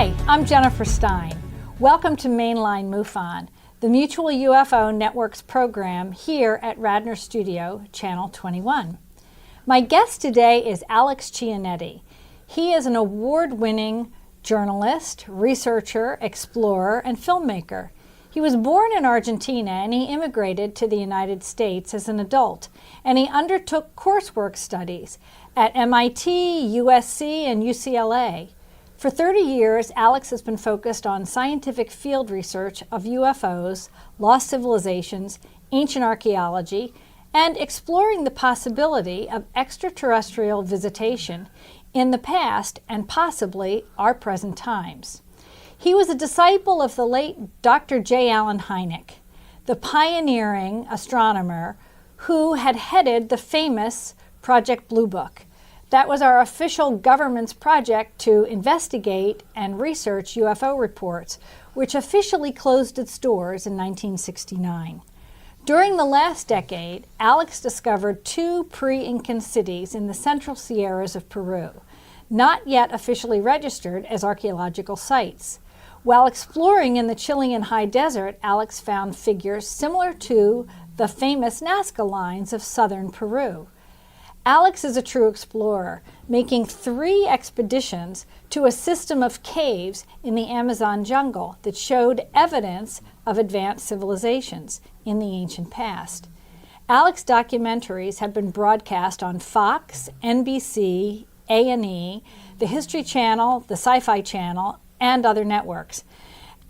Hi, I'm Jennifer Stein. Welcome to Mainline MUFON, the Mutual UFO Network's program here at Radnor Studio, Channel 21. My guest today is Alex Chianetti. He is an award-winning journalist, researcher, explorer, and filmmaker. He was born in Argentina and he immigrated to the United States as an adult, and he undertook coursework studies at MIT, USC, and UCLA. For 30 years, Alex has been focused on scientific field research of UFOs, lost civilizations, ancient archaeology, and exploring the possibility of extraterrestrial visitation in the past and possibly our present times. He was a disciple of the late Dr. J. Allen Hynek, the pioneering astronomer who had headed the famous Project Blue Book. That was our official government's project to investigate and research UFO reports, which officially closed its doors in 1969. During the last decade, Alex discovered two pre-Incan cities in the central Sierras of Peru, not yet officially registered as archaeological sites. While exploring in the Chilean high desert, Alex found figures similar to the famous Nazca lines of southern Peru. Alex is a true explorer, making 3 expeditions to a system of caves in the Amazon jungle that showed evidence of advanced civilizations in the ancient past. Alex documentaries have been broadcast on Fox, NBC, A&E, the History Channel, the Sci-Fi Channel, and other networks.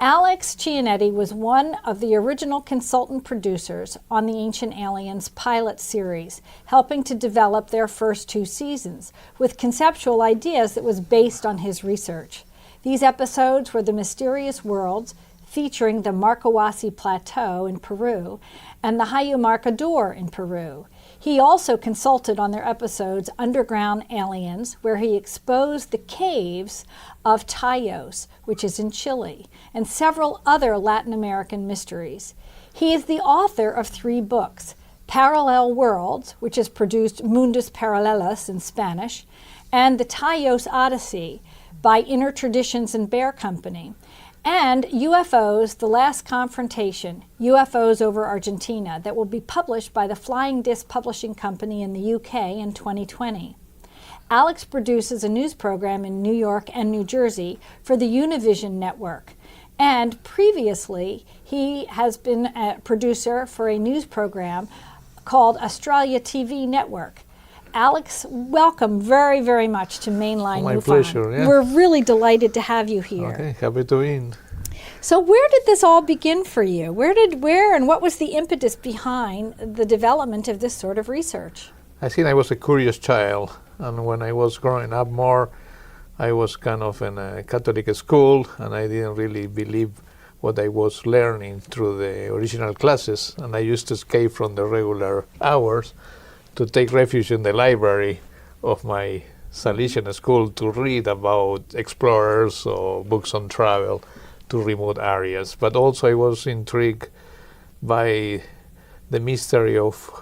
Alex Chianetti was one of the original consultant producers on the Ancient Aliens pilot series, helping to develop their first 2 seasons, with conceptual ideas that was based on his research. These episodes were The Mysterious Worlds, featuring the Marcahuasi Plateau in Peru, and the Hayu Marcador in Peru. He also consulted on their episodes Underground Aliens, where he exposed the caves of Tayos, which is in Chile, and several other Latin American mysteries. He is the author of 3 books, Parallel Worlds, which has produced Mundus Paralelos in Spanish, and The Tayos Odyssey by Inner Traditions and Bear Company, and UFOs, The Last Confrontation, UFOs over Argentina, that will be published by the Flying Disc Publishing Company in the UK in 2020. Alex produces a news program in New York and New Jersey for the Univision network, and previously he has been a producer for a news program called Australia TV Network. Alex, welcome very, very much to Mainline MUFON. My pleasure, yeah. We're really delighted to have you here. Okay, happy to be in. So where did this all begin for you? Where and what was the impetus behind the development of this sort of research? I think I was a curious child, and when I was growing up more, I was kind of in a Catholic school, and I didn't really believe what I was learning through the original classes, and I used to escape from the regular hours to take refuge in the library of my Salesian school to read about explorers or books on travel to remote areas. But also I was intrigued by the mystery of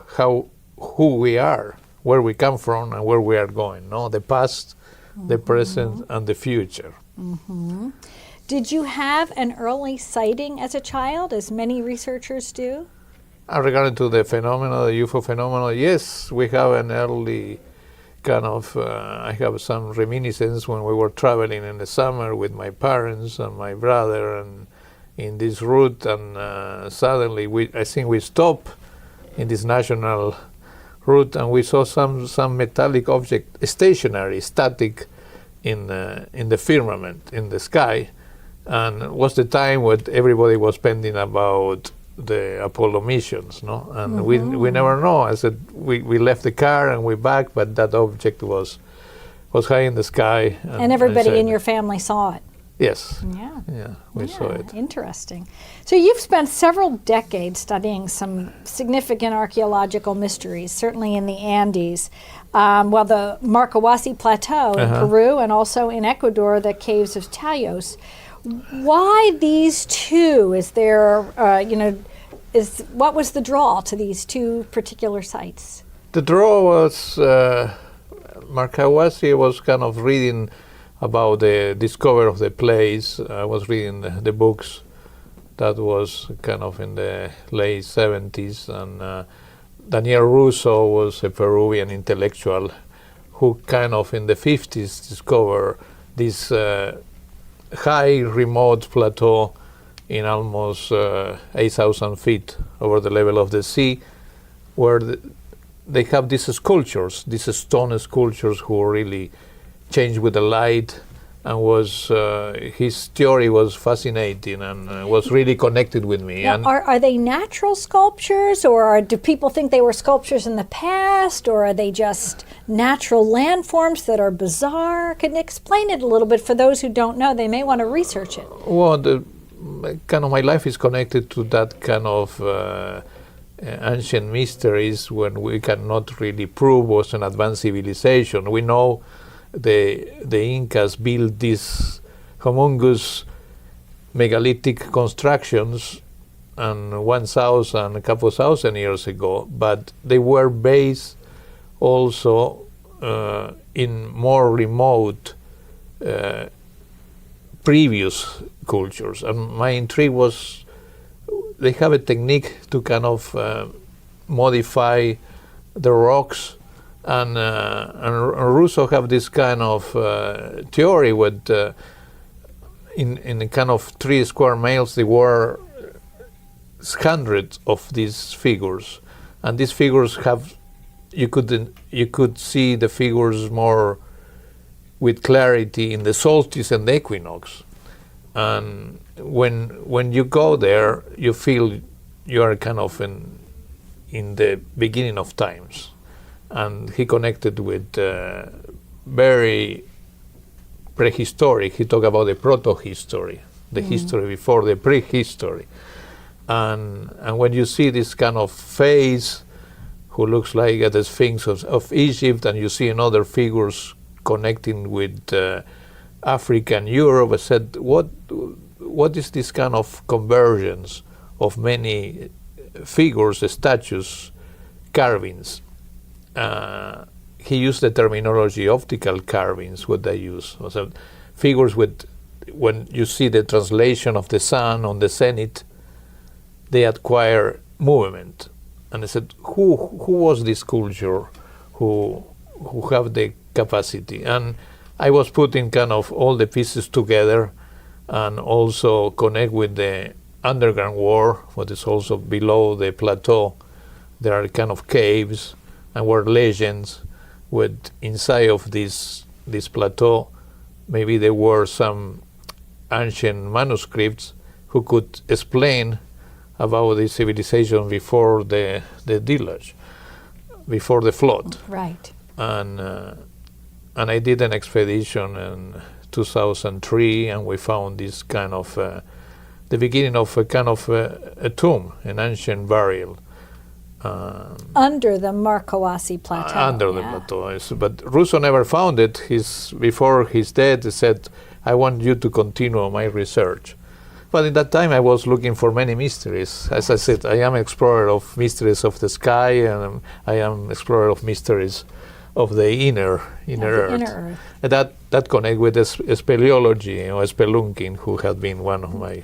who we are, where we come from and where we are going, no? The past, the present, and the future. Did you have an early sighting as a child, as many researchers do? Regarding to the phenomenon, the UFO phenomenon, yes, we have an early kind of, I have some reminiscence when we were traveling in the summer with my parents and my brother and in this route, and suddenly I think we stopped in this national route and we saw some metallic object, stationary, static in the firmament, in the sky, and it was the time when everybody was spending about the Apollo missions, no? And we never know. I said we left the car and we back, but that object was high in the sky. And everybody in your family saw it. Yes. Yeah. We saw it. Interesting. So you've spent several decades studying some significant archaeological mysteries, certainly in the Andes. The Marcahuasi Plateau in Peru, and also in Ecuador, the caves of Tayos. Why these 2? Is there, what was the draw to these 2 particular sites? The draw was Marcahuasi was kind of reading about the discovery of the place. I was reading the books. That was kind of in the late 70s, and Daniel Russo was a Peruvian intellectual who kind of in the 50s discovered this high remote plateau in almost 8,000 feet over the level of the sea, where they have these sculptures, these stone sculptures who really changed with the light, and was his theory was fascinating and was really connected with me. Now, And are they natural sculptures, or do people think they were sculptures in the past, or are they just natural landforms that are bizarre? Can you explain it a little bit for those who don't know? They may want to research it. well, kind of my life is connected to that kind of ancient mysteries when we cannot really prove was an advanced civilization. We know the Incas built these humongous megalithic constructions and 1,000, a couple thousand years ago, but they were based also in more remote previous cultures. And my intrigue was they have a technique to kind of modify the rocks, and Russo have this kind of theory with in a kind of 3 square miles there were hundreds of these figures, and these figures have you could see the figures more with clarity in the solstice and the equinox. And when you go there, you feel you are kind of in the beginning of times. And he connected with very prehistoric. He talked about the proto-history, the history before the prehistory. And when you see this kind of face, who looks like the Sphinx of Egypt, and you see another figures connecting with Africa and Europe, I said, what is this kind of convergence of many figures, statues, carvings? He used the terminology optical carvings, what they use. So figures with, when you see the translation of the sun on the zenith, they acquire movement. And I said, who was this culture who have the capacity? And I was putting kind of all the pieces together, and also connect with the underground world, what is also below the plateau. There are kind of caves, and were legends with inside of this plateau. Maybe there were some ancient manuscripts who could explain about the civilization before the deluge, before the flood. Right. And I did an expedition in 2003, and we found this kind of the beginning of a kind of a tomb, an ancient burial. Under the Marcoassi Plateau. Under the plateau. But Russo never found it. Before his death, he said, I want you to continue my research. But in that time, I was looking for many mysteries. As I said, I am explorer of mysteries of the sky, and I am explorer of mysteries of the inner Earth. Inner Earth. And that connect with speleology, spelunking, who had been one of my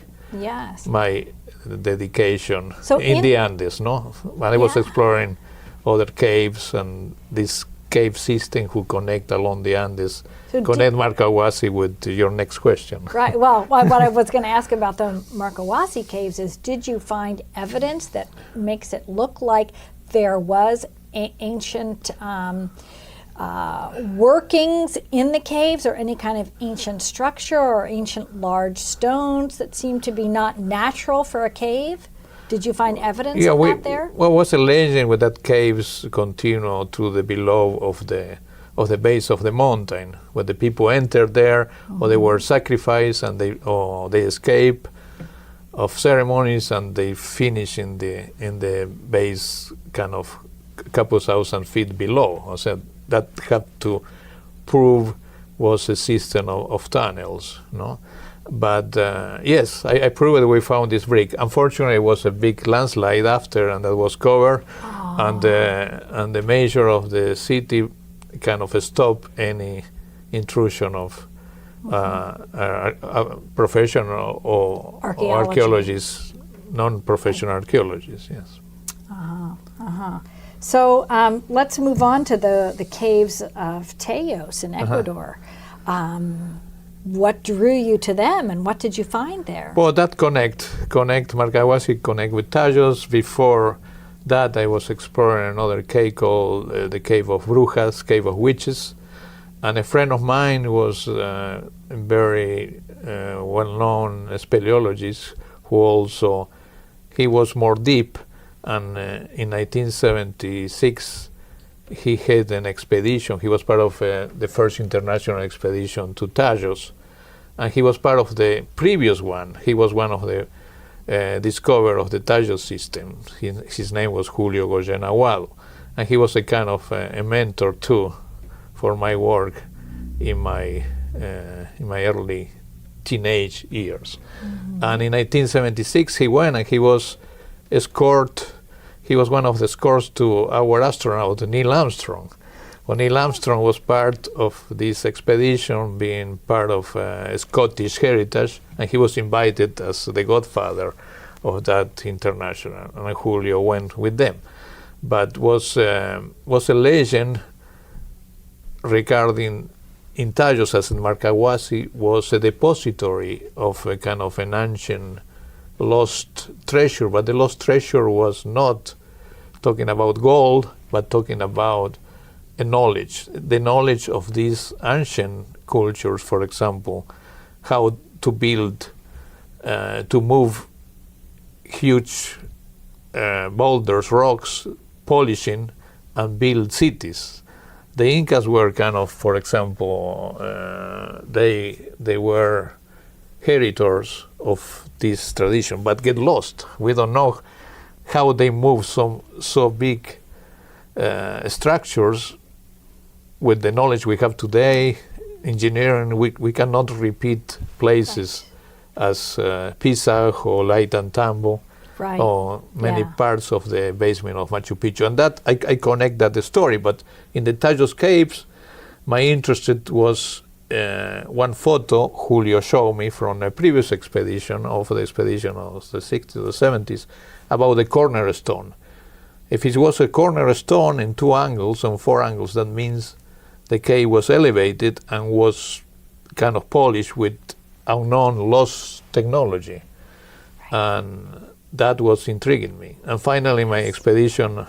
dedication in the Andes, no? When I was exploring other caves and this cave system who connect along the Andes, so connect Marcoassi with your next question. Right. Well, what I was going to ask about the Marcoassi caves is, did you find evidence that makes it look like there was ancient workings in the caves, or any kind of ancient structure or ancient large stones that seem to be not natural for a cave? Did you find evidence of that there? Well, was a legend with that caves continue to the below of the base of the mountain, where the people entered there, or they were sacrificed, and they escape of ceremonies, and they finish in the base, kind of a couple thousand feet below. I said that had to prove was a system of tunnels, no? But yes, I proved that we found this brick. Unfortunately, it was a big landslide after, and that was covered, and the mayor of the city kind of stopped any intrusion of professional or archaeologists, non-professional archaeologists, yes. So let's move on to the caves of Teos in Ecuador. What drew you to them, and what did you find there? Well, that connect Marcahuasi connect with Tajos. Before that, I was exploring another cave called the Cave of Brujas, Cave of Witches, and a friend of mine was a very well-known speleologist who also, he was more deep, and in 1976 he had an expedition. He was part of the first international expedition to Tajos, and he was part of the previous one. He was one of the discoverer of the Tajos system. His name was Julio Goyena Aguado, and he was a kind of a mentor too for my work in my early teenage years. And in 1976 he went, and he was escort. He was one of the escorts to our astronaut Neil Armstrong. Well, Neil Armstrong was part of this expedition, being part of Scottish heritage, and he was invited as the godfather of that international, and Julio went with them. But was a legend regarding in Tajos, as in Marcahuasi, was a depository of a kind of an ancient lost treasure, but the lost treasure was not talking about gold, but talking about a knowledge, the knowledge of these ancient cultures, for example, how to build, to move huge boulders, rocks, polishing, and build cities. The Incas were kind of, for example, they were heritors of this tradition, but get lost. We don't know how they move so big structures with the knowledge we have today. Engineering, we cannot repeat places as Pisac or Ollantaytambo, or many parts of the basement of Machu Picchu. And that I connect that story. But in the Tajos caves, my interest was one photo Julio showed me from a previous expedition, of the expedition of the 60s or 70s, about the cornerstone. If it was a cornerstone in 2 angles and 4 angles, that means the cave was elevated and was kind of polished with unknown lost technology. And that was intriguing me. And finally, my expedition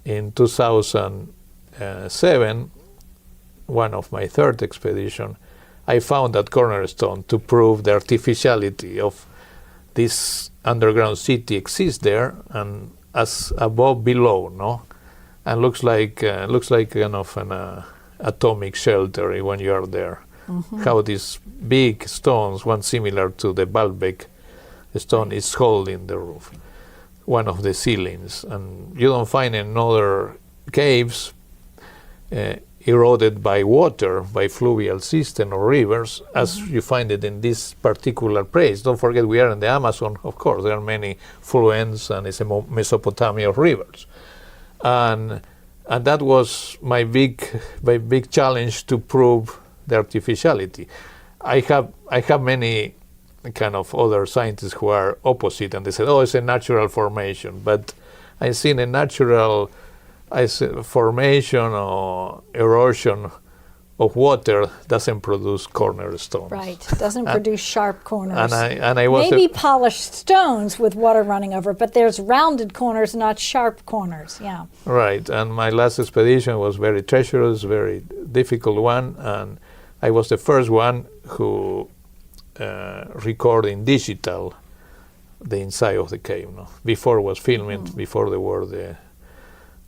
in 2007, one of my third expedition, I found that cornerstone to prove the artificiality of this underground city exists there, and as above, below, no, and looks like kind of an atomic shelter when you are there. How these big stones, one similar to the Baalbek stone, is holding the roof, one of the ceilings, and you don't find in other caves eroded by water, by fluvial system or rivers, as you find it in this particular place. Don't forget, we are in the Amazon, of course. There are many fluents, and it's a Mesopotamia of rivers. And that was my big challenge to prove the artificiality. I have many kind of other scientists who are opposite, and they said, oh, it's a natural formation. But I've seen a natural formation or erosion of water doesn't produce cornerstones. Right, doesn't produce sharp corners. And I was maybe polished stones with water running over, but there's rounded corners, not sharp corners. Yeah. Right, and my last expedition was very treacherous, very difficult one, and I was the first one who recorded in digital the inside of the cave. No? Before was filming, before there were the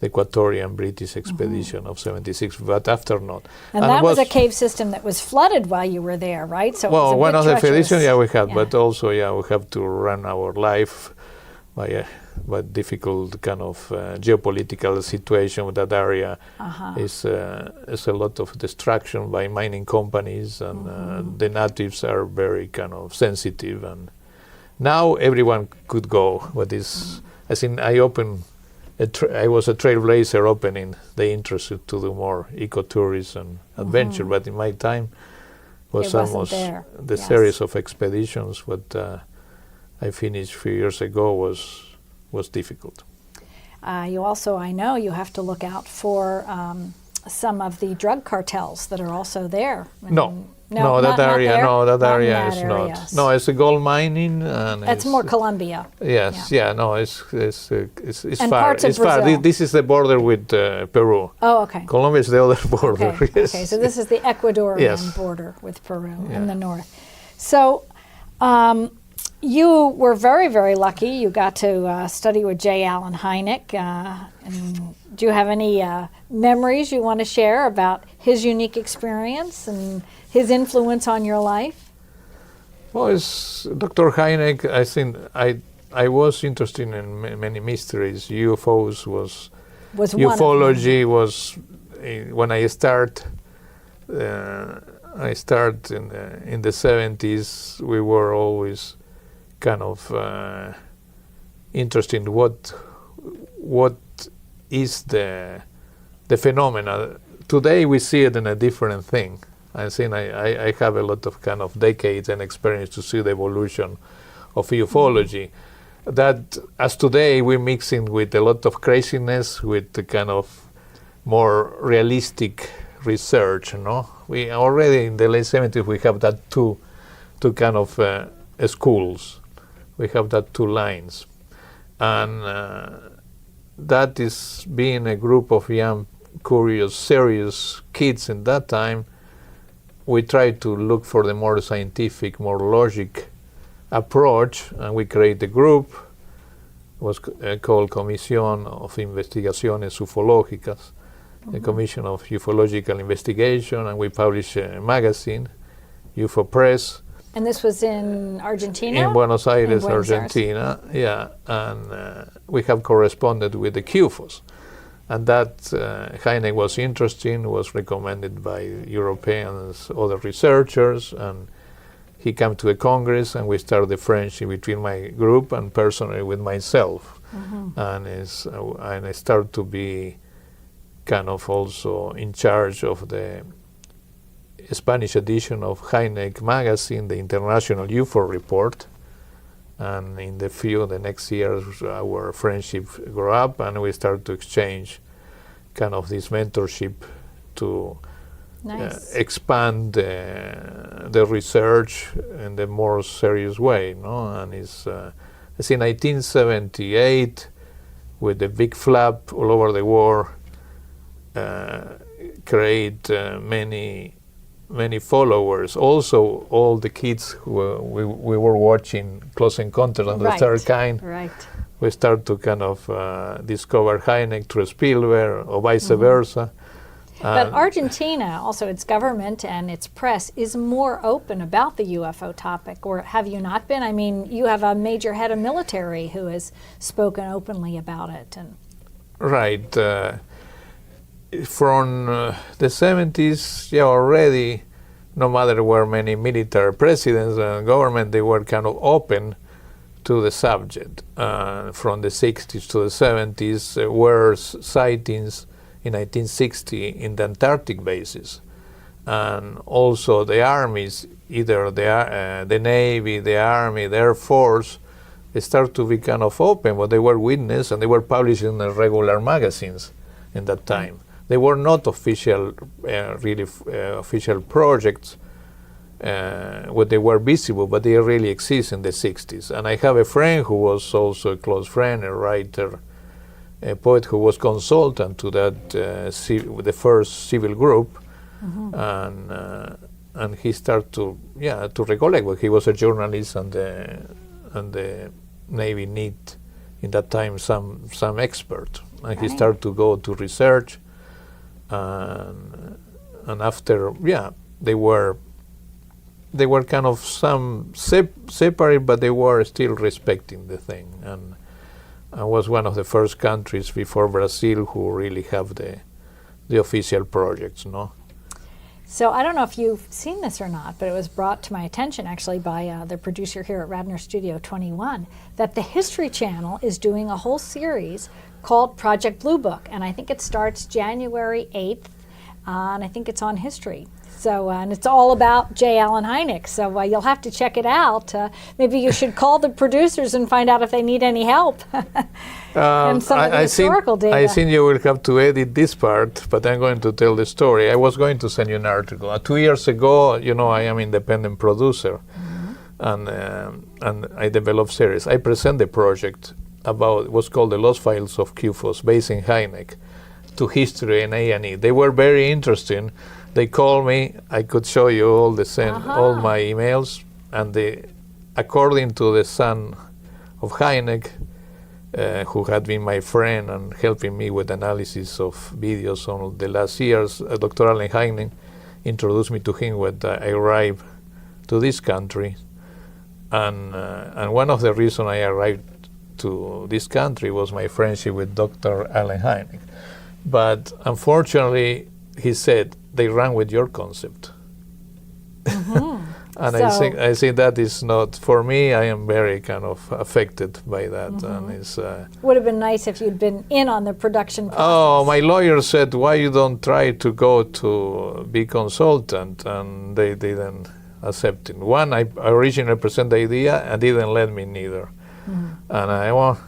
Equatorian British expedition of 76, but after not. And that was a cave system that was flooded while you were there, right? So well, it was one of the expeditions, we had, yeah. but also, we have to run our life by difficult kind of geopolitical situation with that area. Is a lot of destruction by mining companies, and the natives are very kind of sensitive. And now everyone could go, but I think I was a trailblazer opening the interest to do more ecotourism adventure, but in my time was it wasn't almost there. the Yes. series of expeditions what I finished a few years ago was difficult. You also, I know, you have to look out for some of the drug cartels that are also there. No, not that area, there? no, that Not in area that is area. not. No, it's a gold mining, and That's it's, more Colombia. Yes, Yeah. yeah, no, it's And far. parts of It's far. Brazil. This is the border with Peru. Oh, okay. Colombia is the other border. Okay. Yes. Okay, so this is the Ecuadorian Yes. border with Peru Yeah. in the north. So you were very, very lucky. You got to study with J. Allen Hynek. And do you have any memories you want to share about his unique experience and his influence on your life? Well, it's Dr. Hynek. I think I was interested in many mysteries. UFOs was Was one of them. ufology was when I start in the 70s. We were always kind of interested in what is the phenomena. Today we see it in a different thing. I think I have a lot of kind of decades and experience to see the evolution of ufology. That as today we're mixing with a lot of craziness with the kind of more realistic research. No, we already in the late 70s we have that two kind of schools. We have that two lines, and that is being a group of young, curious, serious kids in that time. We try to look for the more scientific, more logic approach, and we create a group. It was called Comisión of Investigaciones Ufológicas, the Commission of Ufological Investigation, and we publish a magazine, UFO Press. And this was in Argentina? In Buenos Aires, Buenos Aires. Argentina, yeah. And we have corresponded with the CUFOs. And that Hynek was interesting, was recommended by Europeans, other researchers, and he came to a congress, and we started the friendship between my group and personally with myself. And I started to be kind of also in charge of the Spanish edition of Hynek magazine, the International UFO Report. And in the next years, our friendship grew up, and we started to exchange kind of this mentorship to expand the research in the more serious way. No? And it's in 1978, with the big flap all over the world, create many followers. Also, all the kids who we were watching Close Encounters of the Third Kind. Right. We start to kind of discover Hynek through Spielberg or vice versa. But Argentina, also its government and its press, is more open about the UFO topic, or have you not been? I mean, you have a major head of military who has spoken openly about it. And right. From the 70s, already, no matter where many military presidents and government, they were kind of open to the subject. From the 60s to the 70s, were sightings in 1960 in the Antarctic bases. And also the armies, either the Navy, the Army, the Air Force, they start to be kind of open, but they were witness, and they were published in the regular magazines in that time. They were not official, official projects, what they were visible, but they really exist in the 60s. And I have a friend who was also a close friend, a writer, a poet who was consultant to that, the first civil group, and he started to recollect. Well, he was a journalist, and the Navy need in that time some expert, and he started to go to research. And after, they were kind of some separate, but they were still respecting the thing. And I was one of the first countries before Brazil who really have the official projects, no? So I don't know if you've seen this or not, but it was brought to my attention actually by the producer here at Radnor Studio 21 that the History Channel is doing a whole series called Project Blue Book, and I think it starts January 8th and I think it's on history. So, and it's all about J. Allen Hynek. So you'll have to check it out. Maybe you should call the producers and find out if they need any help. And some of the historical data. I think you will have to edit this part, but I'm going to tell the story. I was going to send you an article. 2 years ago, you know, I am independent producer, and I developed series. I present the project about what's called the Lost Files of QFOs, based in Hynek, to history and A&E. They were very interesting. They called me. I could show you all all my emails, and according to the son of Hynek, who had been my friend and helping me with analysis of videos on the last years, Dr. Allen Hynek introduced me to him when I arrived to this country, and one of the reasons I arrived to this country was my friendship with Dr. Allen Hynek. But unfortunately, he said, they ran with your concept. And I think that is not, for me, I am very kind of affected by that. And it's would have been nice if you'd been in on the production process. Oh, my lawyer said, why you don't try to go to be consultant? And they didn't accept it. One, I originally presented the idea and didn't let me neither. And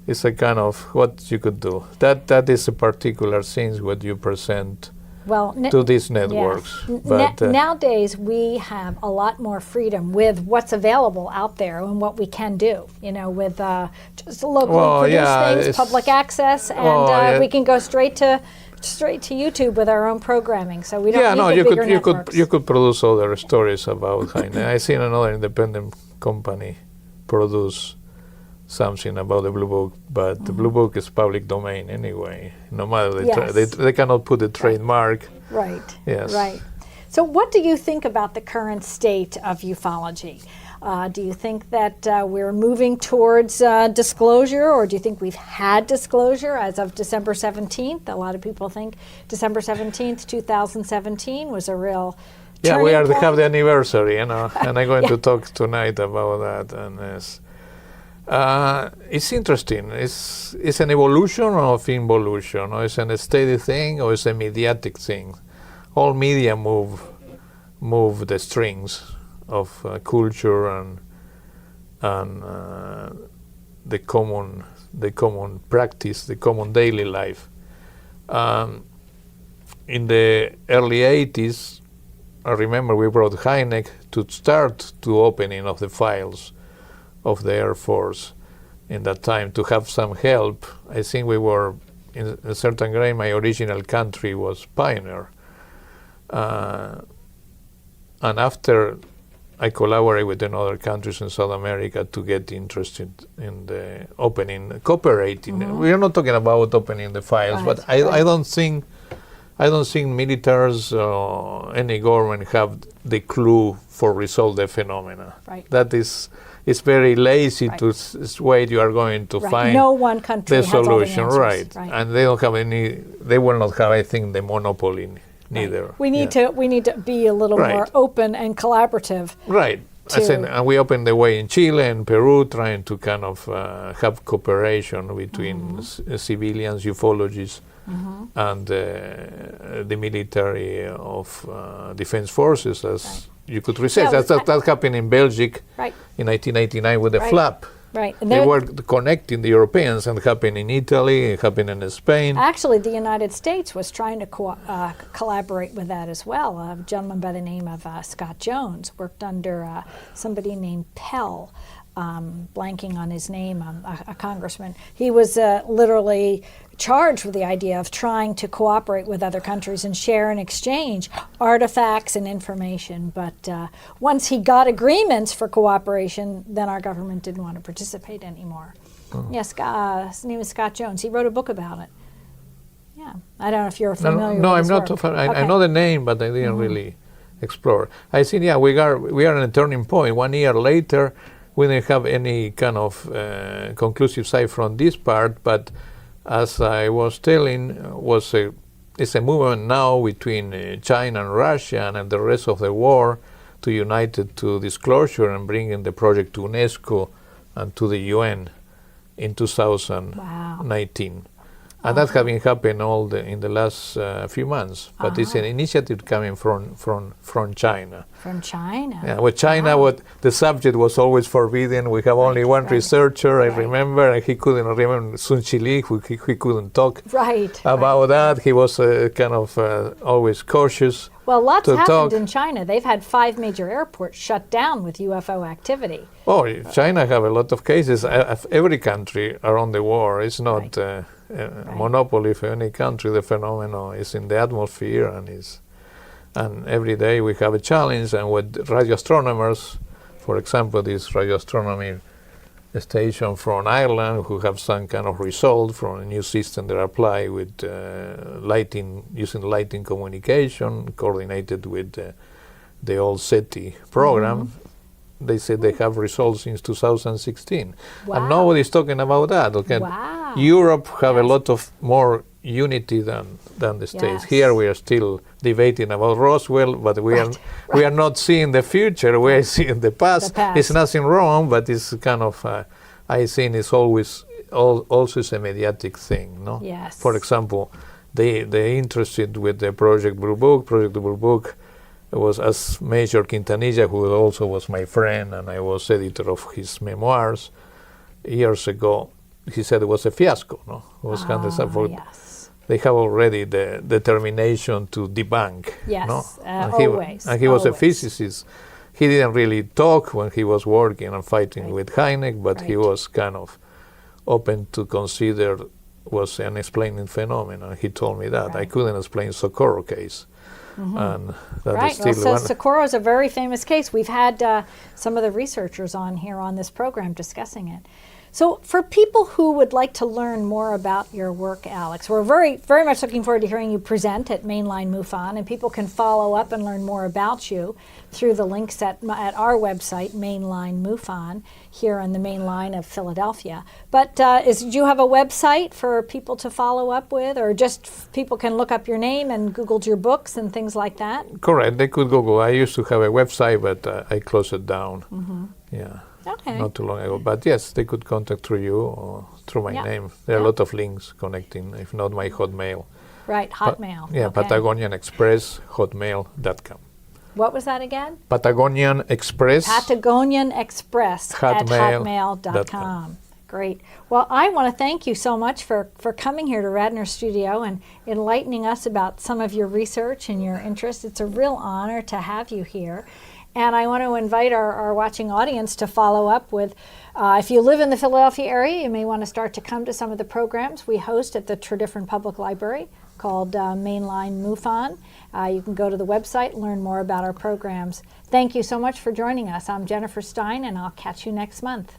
it's a kind of what you could do. That is a particular thing what you present to these networks. Yes. But nowadays we have a lot more freedom with what's available out there and what we can do. You know, with just locally produced things, public access, and we can go straight to YouTube with our own programming. So we don't need the bigger networks. You could produce other stories about Hynek. I seen another independent company produce something about the Blue Book, but the Blue Book is public domain anyway. No matter they cannot put a trademark. Right. Yes. Right. So, what do you think about the current state of ufology? Do you think that we're moving towards disclosure, or do you think we've had disclosure as of December 17th? A lot of people think December 17th, 2017 was a real turning we point. have the anniversary, you know, and I'm going to talk tonight about that. And it's interesting. It's an evolution of involution, or it's a steady thing, or it's a mediatic thing. All media move the strings of culture and the common practice, the common daily life. In the early 80s, I remember we brought Hynek to start the opening of the files of the Air Force in that time to have some help. I think we were, in a certain grade, my original country was pioneer. And after I collaborated with other countries in South America to get interested in the opening, cooperating. We are not talking about opening the files, but I don't think militaries or any government have the clue for resolve the phenomena. Right. That is, it's very lazy to wait. You are going to find no one country the has all the solution, answers. right? And they don't have any. They will not have, I think, the monopoly neither. Right. We need to be a little more open and collaborative. Right. And we opened the way in Chile and Peru, trying to kind of have cooperation between civilians, ufologists, and the military of defense forces, as you could research. That happened in Belgium in 1989 with the flap. Right. And they were connecting the Europeans, and it happened in Italy, it happened in Spain. Actually, the United States was trying to collaborate with that as well. A gentleman by the name of Scott Jones worked under somebody named Pell, blanking on his name, a congressman. He was literally charged with the idea of trying to cooperate with other countries and share and exchange artifacts and information. But once he got agreements for cooperation, then our government didn't want to participate anymore. Yes, his name is Scott Jones. He wrote a book about it. Yeah, I don't know if you're familiar with his work. I know the name, but I didn't really explore. I think, we are at a turning point. 1 year later, we didn't have any kind of conclusive side from this part, but as I was telling, it's a movement now between China and Russia and the rest of the world to unite to disclosure and bringing the project to UNESCO and to the UN in 2019. And that has been happening in the last few months. But it's an initiative coming from China. From China. Yeah, with China, what the subject was always forbidden. We have only one researcher, I remember, and he couldn't remember Sun Chi, he couldn't talk about that. He was kind of always cautious. Well, lots happened in China. They've had 5 major airports shut down with UFO activity. Oh, China have a lot of cases. Every country around the world is not a monopoly for any country. The phenomenon is in the atmosphere and every day we have a challenge. And with radio astronomers, for example, this radio astronomy station from Ireland who have some kind of result from a new system that apply with using lighting communication coordinated with the old SETI program. They said they have results since 2016. And nobody's talking about that. Okay? Europe have a lot of more unity than the States. Here we are still debating about Roswell, but we are not seeing the future, we are seeing the past. It's nothing wrong, but it's kind of I think it's always also a mediatic thing, no? Yes. For example, they interested with the Project Blue Book. Project Blue Book was as Major Quintanilla, who also was my friend, and I was editor of his memoirs years ago. He said it was a fiasco, no? It was They have already the determination to debunk. Yes, no? always. And he was a physicist. He didn't really talk when he was working and fighting with Hynek, but he was kind of open to consider was an explaining phenomenon. He told me that. I couldn't explain Socorro case. And that is still well, so Socorro is a very famous case. We've had some of the researchers on here on this program discussing it. So for people who would like to learn more about your work, Alex, we're very, very much looking forward to hearing you present at Mainline MUFON, and people can follow up and learn more about you through the links at our website, Mainline MUFON, here on the main line of Philadelphia. But do you have a website for people to follow up with, or just people can look up your name and Google your books and things like that? Correct. They could Google. I used to have a website, but I closed it down. Yeah. Okay. Not too long ago. But yes, they could contact through you or through my name. There are a lot of links connecting, if not my Hotmail. Right, Hotmail. Patagonian Express, hotmail.com. What was that again? Patagonian Express. Patagonian Express at hotmail.com. Great. Well, I want to thank you so much for coming here to Radnor Studio and enlightening us about some of your research and your interest. It's a real honor to have you here. And I want to invite our watching audience to follow up with, if you live in the Philadelphia area, you may want to start to come to some of the programs we host at the Tredyffrin Public Library called Mainline MUFON. You can go to the website and learn more about our programs. Thank you so much for joining us. I'm Jennifer Stein, and I'll catch you next month.